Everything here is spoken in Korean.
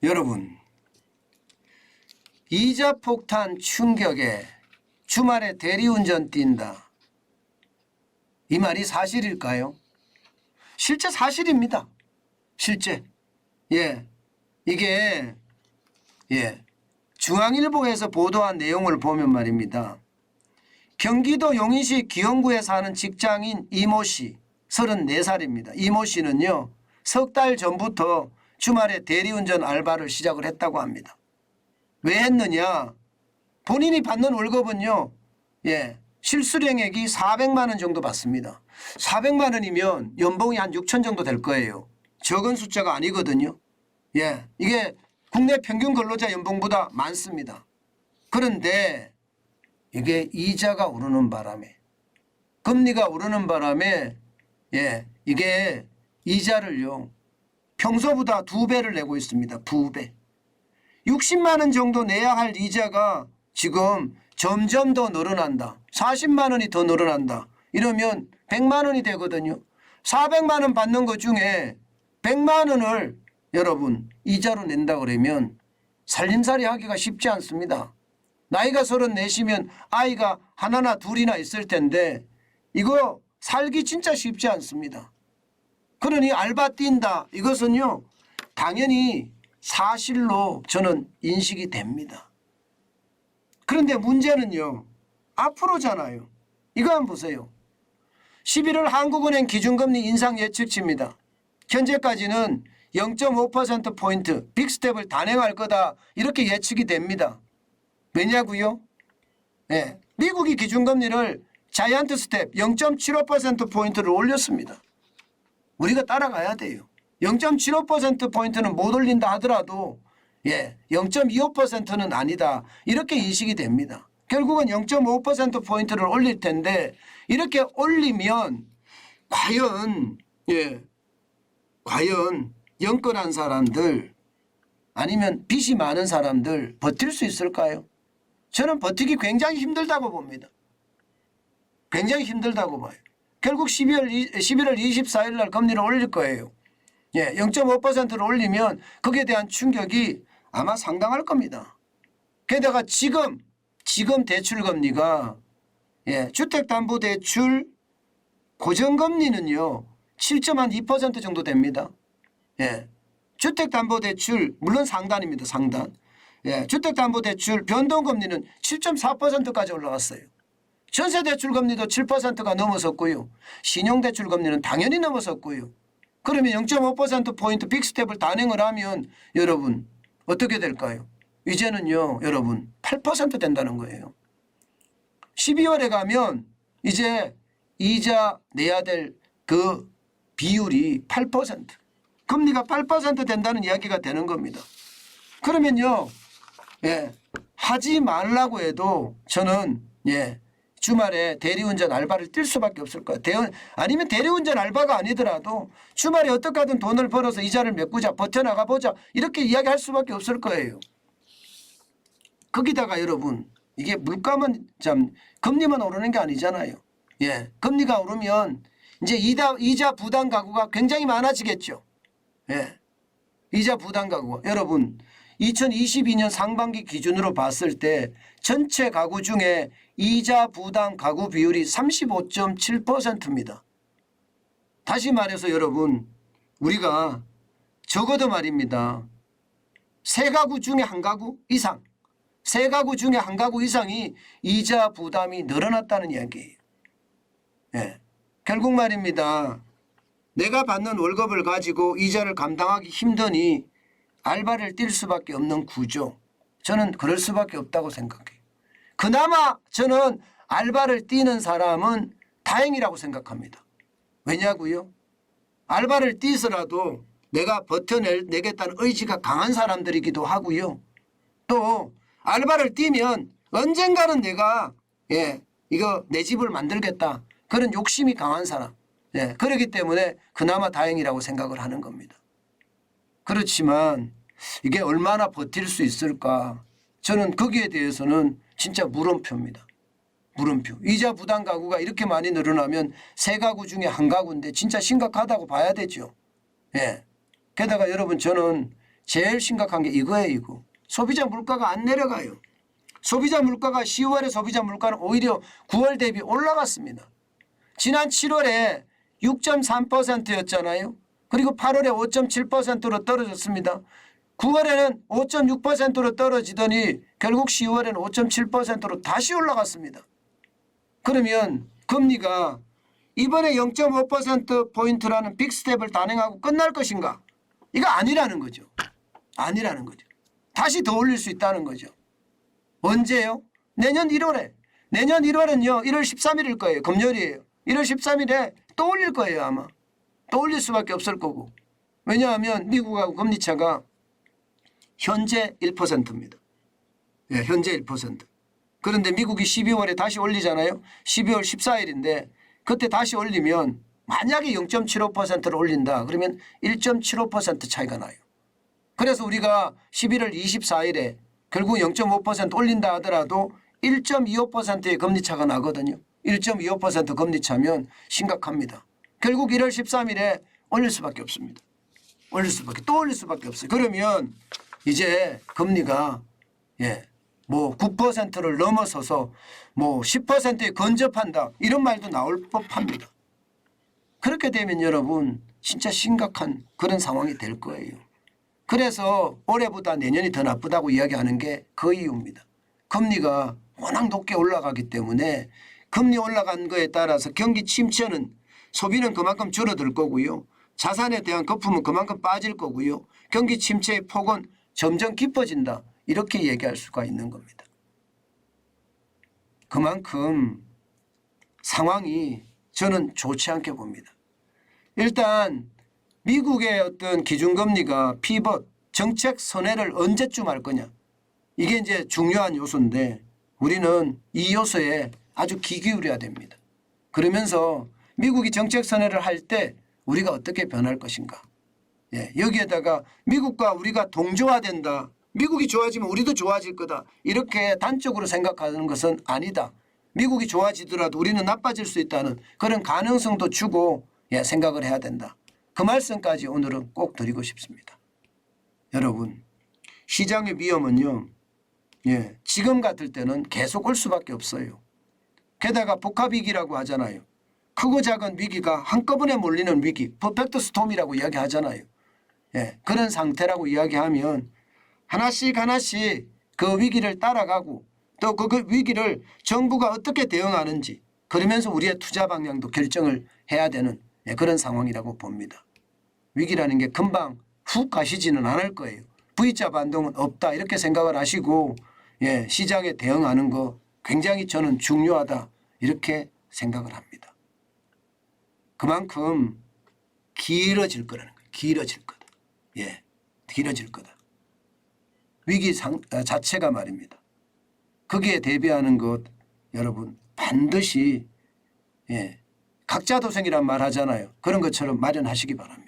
여러분, 이자 폭탄 충격에 주말에 대리운전 뛴다. 이 말이 사실일까요? 실제 사실입니다. 실제. 이게 중앙일보에서 보도한 내용을 보면 말입니다. 경기도 용인시 기흥구에 사는 직장인 이모 씨 34살입니다. 이모 씨는요, 석 달 전부터 주말에 대리운전 알바를 시작을 했다고 합니다. 왜 했느냐? 본인이 받는 월급은요, 실수령액이 400만 원 정도 받습니다. 400만 원이면 연봉이 한 6천 정도 될 거예요. 적은 숫자가 아니거든요. 이게 국내 평균 근로자 연봉보다 많습니다. 그런데 이게 이자가 오르는 바람에, 금리가 오르는 바람에 이게 이자를요, 평소보다 2배를 내고 있습니다. 2배. 60만 원 정도 내야 할 이자가 지금 점점 더 늘어난다. 40만 원이 더 늘어난다. 이러면 100만 원이 되거든요. 400만 원 받는 것 중에 100만 원을 여러분 이자로 낸다 그러면 살림살이 하기가 쉽지 않습니다. 나이가 34시면 아이가 하나나 둘이나 있을 텐데 이거 살기 진짜 쉽지 않습니다. 그러니 알바 뛴다. 이것은요, 당연히 사실로 저는 인식이 됩니다. 그런데 문제는요, 앞으로잖아요. 이거 한번 보세요. 11월 한국은행 기준금리 인상 예측치입니다. 현재까지는 0.5%포인트 빅스텝을 단행할 거다, 이렇게 예측이 됩니다. 왜냐고요? 미국이 기준금리를 자이언트 스텝 0.75%포인트를 올렸습니다. 우리가 따라가야 돼요. 0.75%포인트는 못 올린다 하더라도 0.25%는 아니다, 이렇게 인식이 됩니다. 결국은 0.5%포인트를 올릴 텐데 이렇게 올리면 과연 영끌한 사람들 아니면 빚이 많은 사람들 버틸 수 있을까요? 저는 버티기 굉장히 힘들다고 봅니다. 굉장히 힘들다고 봐요. 결국 11월 24일 날 금리를 올릴 거예요. 0.5%를 올리면 거기에 대한 충격이 아마 상당할 겁니다. 게다가 지금 대출금리가 주택담보대출 고정금리는요 7.2% 정도 됩니다. 주택담보대출 물론 상단입니다. 상단. 주택담보대출 변동금리는 7.4%까지 올라갔어요. 전세대출금리도 7%가 넘어섰고요. 신용대출금리는 당연히 넘어섰고요. 그러면 0.5%포인트 빅스텝을 단행을 하면 여러분 어떻게 될까요? 이제는요 여러분 8% 된다는 거예요. 12월에 가면 이제 이자 내야 될 그 비율이 8%, 금리가 8% 된다는 이야기가 되는 겁니다. 그러면요 하지 말라고 해도 저는 주말에 대리운전 알바를 뛸 수밖에 없을 거예요. 아니면 대리운전 알바가 아니더라도 주말에 어떻게 하든 돈을 벌어서 이자를 메꾸자, 버텨나가보자, 이렇게 이야기할 수밖에 없을 거예요. 거기다가 여러분 이게 물가만 금리만 오르는 게 아니잖아요. 금리가 오르면 이제 이자 부담 가구가 굉장히 많아지겠죠. 이자 부담 가구가 여러분 2022년 상반기 기준으로 봤을 때 전체 가구 중에 이자 부담 가구 비율이 35.7%입니다. 다시 말해서 여러분 우리가 적어도 말입니다. 세 가구 중에 한 가구 이상, 세 가구 중에 한 가구 이상이 이자 부담이 늘어났다는 이야기예요. 결국 말입니다. 내가 받는 월급을 가지고 이자를 감당하기 힘드니 알바를 뛸 수밖에 없는 구조. 저는 그럴 수밖에 없다고 생각해요. 그나마 저는 알바를 뛰는 사람은 다행이라고 생각합니다. 왜냐고요? 알바를 뛰서라도 내가 버텨내겠다는 의지가 강한 사람들이기도 하고요. 또 알바를 뛰면 언젠가는 내가 이거 내 집을 만들겠다, 그런 욕심이 강한 사람. 그렇기 때문에 그나마 다행이라고 생각을 하는 겁니다. 그렇지만 이게 얼마나 버틸 수 있을까? 저는 거기에 대해서는 진짜 물음표입니다. 물음표. 이자 부담 가구가 이렇게 많이 늘어나면 세 가구 중에 한 가구인데 진짜 심각하다고 봐야 되죠. 게다가 여러분 저는 제일 심각한 게 이거예요. 이거. 소비자 물가가 안 내려가요. 소비자 물가가 10월에 소비자 물가는 오히려 9월 대비 올라갔습니다. 지난 7월에 6.3%였잖아요. 그리고 8월에 5.7%로 떨어졌습니다. 9월에는 5.6%로 떨어지더니 결국 10월에는 5.7%로 다시 올라갔습니다. 그러면 금리가 이번에 0.5%포인트라는 빅스텝을 단행하고 끝날 것인가? 이거 아니라는 거죠. 아니라는 거죠. 다시 더 올릴 수 있다는 거죠. 언제요? 내년 1월에. 내년 1월은요. 1월 13일일 거예요. 금요일이에요. 1월 13일에 또 올릴 거예요. 아마. 또 올릴 수밖에 없을 거고. 왜냐하면 미국하고 금리차가 현재 1%입니다. 예, 현재 1%. 그런데 미국이 12월에 다시 올리잖아요. 12월 14일인데 그때 다시 올리면 만약에 0.75%를 올린다. 그러면 1.75% 차이가 나요. 그래서 우리가 11월 24일에 결국 0.5% 올린다 하더라도 1.25%의 금리차가 나거든요. 1.25% 금리차면 심각합니다. 결국 1월 13일에 올릴 수밖에 없습니다. 올릴 수밖에 또 올릴 수밖에 없어요. 그러면 이제 금리가 뭐 9%를 넘어서서 뭐 10%에 근접한다 이런 말도 나올 법합니다. 그렇게 되면 여러분 진짜 심각한 그런 상황이 될 거예요. 그래서 올해보다 내년이 더 나쁘다고 이야기하는 게 그 이유입니다. 금리가 워낙 높게 올라가기 때문에 금리 올라간 거에 따라서 경기 침체는 소비는 그만큼 줄어들 거고요. 자산에 대한 거품은 그만큼 빠질 거고요. 경기 침체의 폭은 점점 깊어진다. 이렇게 얘기할 수가 있는 겁니다. 그만큼 상황이 저는 좋지 않게 봅니다. 일단 미국의 어떤 기준금리가 피벗 정책 선회를 언제쯤 할 거냐. 이게 이제 중요한 요소인데 우리는 이 요소에 아주 귀 기울여야 됩니다. 그러면서 미국이 정책 선회를 할 때 우리가 어떻게 변할 것인가. 여기에다가 미국과 우리가 동조화된다. 미국이 좋아지면 우리도 좋아질 거다. 이렇게 단적으로 생각하는 것은 아니다. 미국이 좋아지더라도 우리는 나빠질 수 있다는 그런 가능성도 주고 생각을 해야 된다. 그 말씀까지 오늘은 꼭 드리고 싶습니다. 여러분 시장의 위험은요. 지금 같을 때는 계속 올 수밖에 없어요. 게다가 복합위기라고 하잖아요. 크고 작은 위기가 한꺼번에 몰리는 위기, 퍼펙트 스톰이라고 이야기하잖아요. 그런 상태라고 이야기하면 하나씩 하나씩 그 위기를 따라가고 또 그 위기를 정부가 어떻게 대응하는지 그러면서 우리의 투자 방향도 결정을 해야 되는 그런 상황이라고 봅니다. 위기라는 게 금방 훅 가시지는 않을 거예요. V자 반동은 없다 이렇게 생각을 하시고 시장에 대응하는 거 굉장히 저는 중요하다 이렇게 생각을 합니다. 그만큼 길어질 거라는 거예요. 길어질 거다. 길어질 거다. 위기 자체가 말입니다. 거기에 대비하는 것 여러분 반드시 각자도생이란 말 하잖아요. 그런 것처럼 마련하시기 바랍니다.